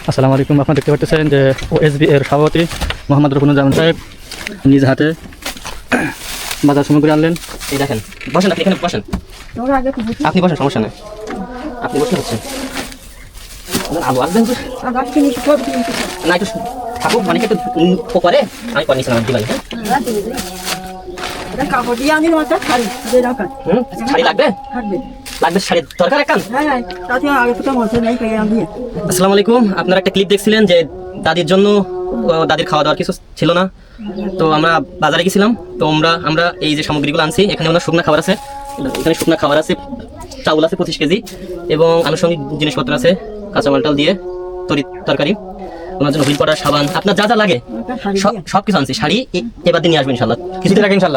আসসালামু আলাইকুম। আপনারা দেখতে পাচ্ছেন যে ওএসবি এর সভাপতি মোহাম্মদ রুকনুজ্জামান সাহেব নিজ হাতে বাজার সামগ্রী আনলেন। এই দেখেন, বসেন, আপনি এখানে বসেন, আপনি বসেন, সমস্যা নেই, আপনি বসে হচ্ছেন। আবু আসবেন না, একটু থাকুক, মানে একটু পরে আমি পরে নিয়েছিলাম দিবাই। শাড়ি লাগবে, লাগবে শাড়ি দরকার এক কান। আসসালামু আলাইকুম। আপনারা একটা ক্লিপ দেখছিলেন যে দাদির জন্য, দাদির খাওয়া দাওয়ার কিছু ছিল না, তো আমরা বাজারে গেছিলাম। তো আমরা এই যে সামগ্রীগুলো আনছি, এখানে ওনার শুকনা খাবার আছে, এখানে শুকনা খাবার আছে, চাউল আছে 25 কেজি, এবং আনুষঙ্গিক জিনিসপত্র আছে, কাঁচামালটাল দিয়ে তরকারি, ওনার জন্য হুইল পাউডার, সাবান, আপনার যা যা লাগে সব কিছু আনছি। শাড়ি এবার দিয়ে নিয়ে আসবেন ইনশাল্লাহ, কিছুদিন আগে ইনশাল্লাহ।